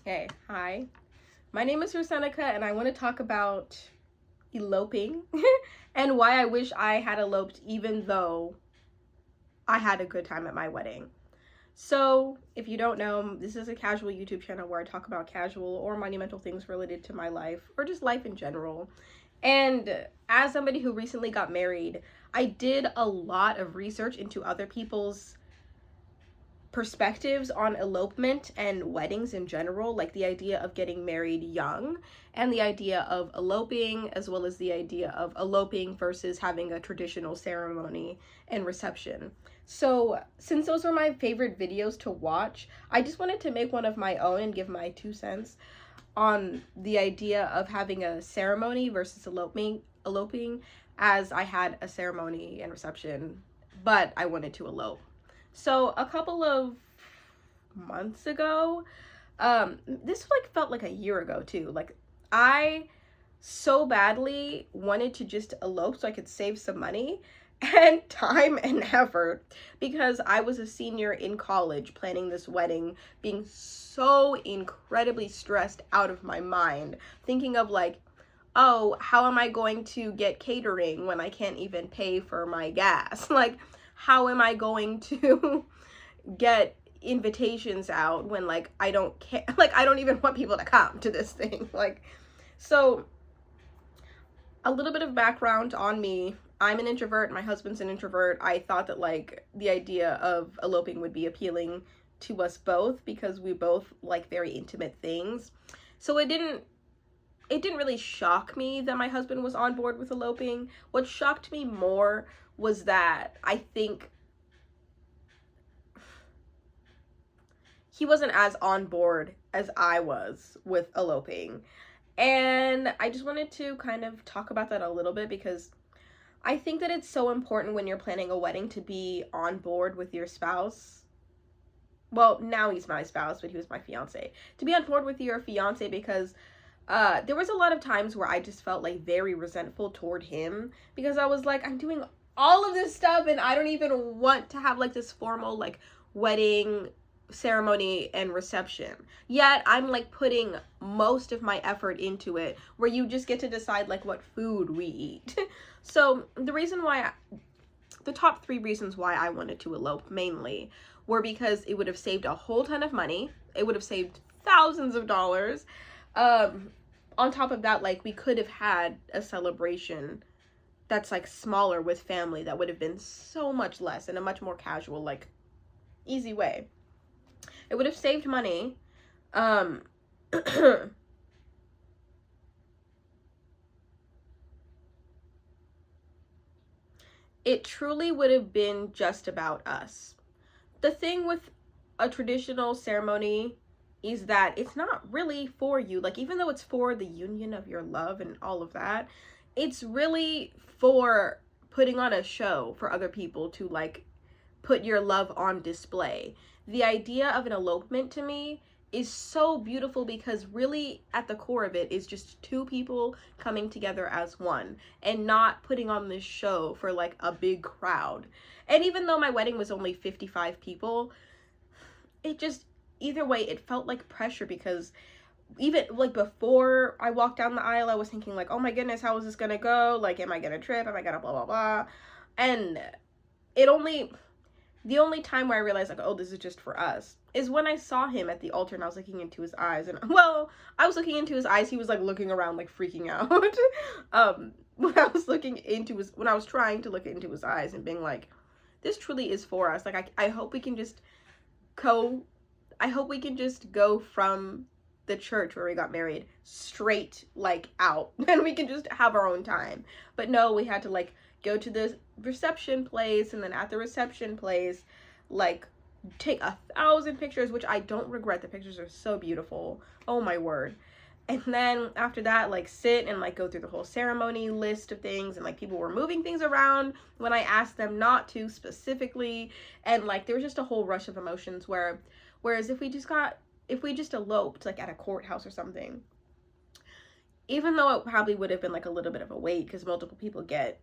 Hey, hi. My name is Rusenica, and I want to talk about eloping and why I wish I had eloped even though I had a good time at my wedding. So, if you don't know, this is a casual YouTube channel where I talk about casual or monumental things related to my life or just life in general. And as somebody who recently got married, I did a lot of research into other people's perspectives on elopement and weddings in general, like the idea of getting married young and the idea of eloping, as well as the idea of eloping versus having a traditional ceremony and reception. So, since those were my favorite videos to watch, I just wanted to make one of my own and give my 2 cents on the idea of having a ceremony versus eloping, as I had a ceremony and reception, but I wanted to elope. So a couple of months ago, this like felt like a year ago too. Like I so badly wanted to just elope so I could save some money and time and effort because I was a senior in college planning this wedding, being so incredibly stressed out of my mind, thinking of like, oh, how am I going to get catering when I can't even pay for my gas? Like, how am I going to get invitations out when like I don't care, like I don't even want people to come to this thing. Like, so a little bit of background on me. I'm an introvert, my husband's an introvert. I thought that like the idea of eloping would be appealing to us both because we both like very intimate things. So it didn't really shock me that my husband was on board with eloping. What shocked me more was that I think he wasn't as on board as I was with eloping. And I just wanted to kind of talk about that a little bit because I think that it's so important when you're planning a wedding to be on board with your spouse. Well, now he's my spouse, but he was my fiance. To be on board with your fiance because there was a lot of times where I just felt like very resentful toward him because I was like, I'm doing all of this stuff and I don't even want to have like this formal like wedding ceremony and reception. Yet I'm like putting most of my effort into it where you just get to decide like what food we eat. So the top 3 reasons why I wanted to elope mainly were because it would have saved a whole ton of money. It would have saved thousands of dollars. On top of that, like we could have had a celebration that's like smaller with family that would have been so much less in a much more casual, like easy way. It would have saved money. It truly would have been just about us. The thing with a traditional ceremony is that it's not really for you. Like, even though it's for the union of your love and all of that, it's really for putting on a show for other people to like put your love on display. The idea of an elopement to me is so beautiful because really at the core of it is just 2 people coming together as one and not putting on this show for like a big crowd. And even though my wedding was only 55 people, it just, either way, it felt like pressure because even like before I walked down the aisle, I was thinking like, oh my goodness, how is this gonna go? Like, am I gonna trip? Am I gonna blah, blah, blah? And it only, the only time where I realized like, oh, this is just for us is when I saw him at the altar and I was looking into his eyes. And well, I was looking into his eyes. He was like looking around, like freaking out. When I was when I was trying to look into his eyes and being like, this truly is for us. Like, I hope we can just go, I hope we can just go from the church where we got married straight like out and we can just have our own time. But no, we had to like go to the reception place and then at the reception place like take 1,000 pictures, which I don't regret. The pictures are so beautiful, oh my word. And then after that, like sit and like go through the whole ceremony list of things, and like people were moving things around when I asked them not to specifically, and like there was just a whole rush of emotions whereas if we just eloped like at a courthouse or something, even though it probably would have been like a little bit of a wait because multiple people get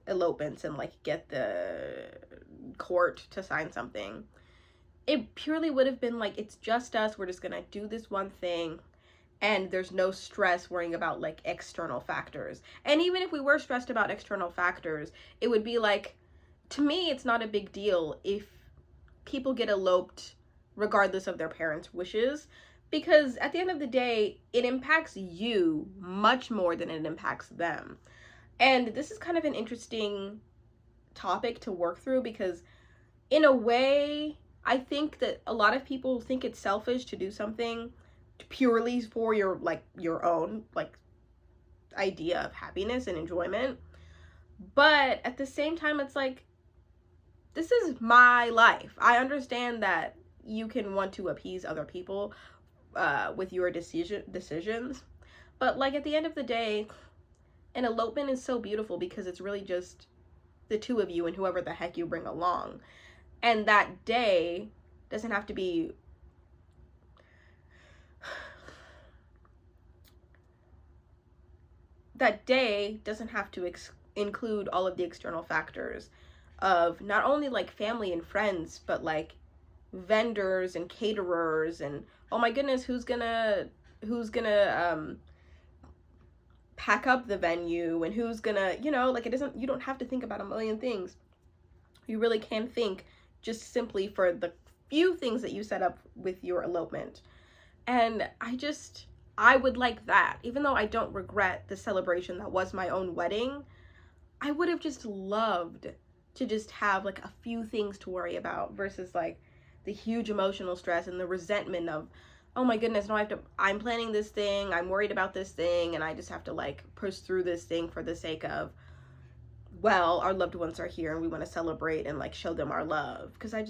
elopements and like get the court to sign something, it purely would have been like, it's just us, we're just gonna do this one thing, and there's no stress worrying about like external factors. And even if we were stressed about external factors, it would be like, to me, it's not a big deal if people get eloped regardless of their parents' wishes, because at the end of the day, it impacts you much more than it impacts them. And this is kind of an interesting topic to work through, because in a way, I think that a lot of people think it's selfish to do something purely for your like your own like idea of happiness and enjoyment. But at the same time, it's like, this is my life. I understand that you can want to appease other people with your decisions, but like at the end of the day, an elopement is so beautiful because it's really just the two of you and whoever the heck you bring along. And that day doesn't have to be include all of the external factors of not only like family and friends, but like vendors and caterers, and oh my goodness, who's gonna pack up the venue, and who's gonna, like, you don't have to think about a million things. You really can think just simply for the few things that you set up with your elopement. And I would like that. Even though I don't regret the celebration that was my own wedding, I would have just loved to just have like a few things to worry about versus like the huge emotional stress and the resentment of, oh my goodness, no, I'm planning this thing, I'm worried about this thing, and I just have to like push through this thing for the sake of, well, our loved ones are here and we want to celebrate and like show them our love. Because at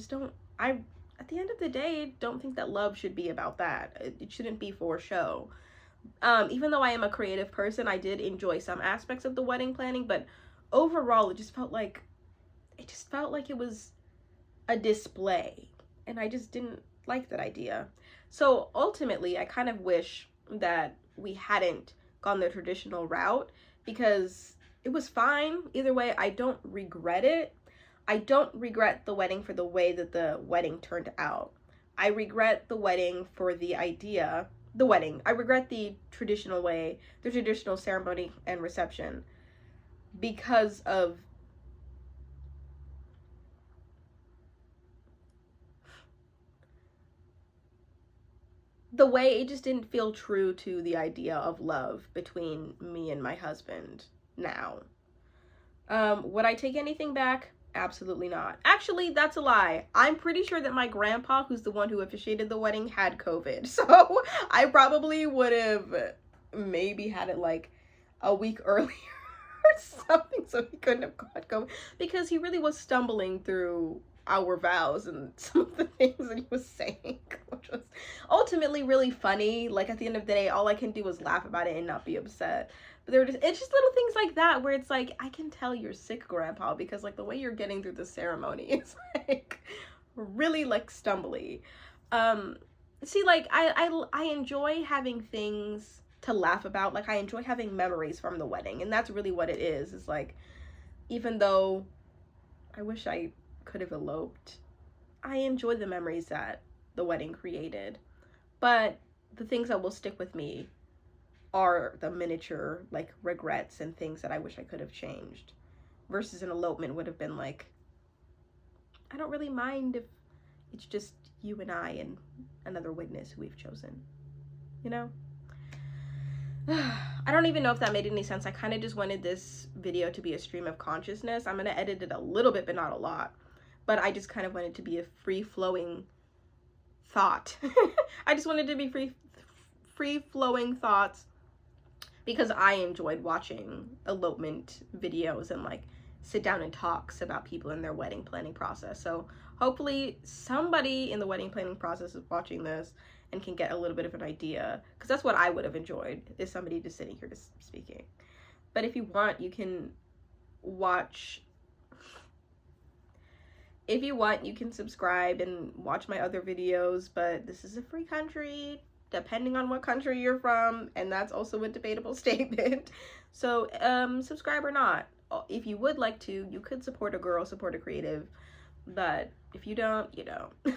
the end of the day, don't think that love should be about that. It shouldn't be for show. Even though I am a creative person, I did enjoy some aspects of the wedding planning, but overall it just felt like it was a display, and I just didn't like that idea. So ultimately, I kind of wish that we hadn't gone the traditional route, because it was fine either way. I don't regret it. I don't regret the wedding for the way that the wedding turned out. I regret the wedding for the idea, the wedding. I regret the traditional way, the traditional ceremony and reception, because of the way it just didn't feel true to the idea of love between me and my husband now. Would I take anything back? Absolutely not. Actually, that's a lie. I'm pretty sure that my grandpa, who's the one who officiated the wedding, had COVID. So I probably would have maybe had it like a week earlier or something, so he couldn't have caught COVID, because he really was stumbling through our vows and some of the things that he was saying, which was ultimately really funny. Like at the end of the day, all I can do is laugh about it and not be upset. But it's just little things like that where it's like, I can tell you're sick, grandpa, because like the way you're getting through the ceremony is like really like stumbly. See, like I enjoy having things to laugh about. Like I enjoy having memories from the wedding, and that's really what it is. It's like, even though I wish I could have eloped, I enjoy the memories that the wedding created. But the things that will stick with me are the miniature like regrets and things that I wish I could have changed, versus an elopement would have been like, I don't really mind if it's just you and I and another witness who we've chosen, you know? I don't even know if that made any sense. I kind of just wanted this video to be a stream of consciousness. I'm going to edit it a little bit, but not a lot. But I just kind of wanted to be a free-flowing thought. I just wanted to be free-flowing thoughts, because I enjoyed watching elopement videos and like sit down and talks about people in their wedding planning process. So hopefully somebody in the wedding planning process is watching this and can get a little bit of an idea, because that's what I would have enjoyed, is somebody just sitting here just speaking. But if you want, you can watch, if you want, you can subscribe and watch my other videos, but this is a free country, depending on what country you're from, and that's also a debatable statement. So subscribe or not. If you would like to, you could support a girl, support a creative, but if you don't, you don't.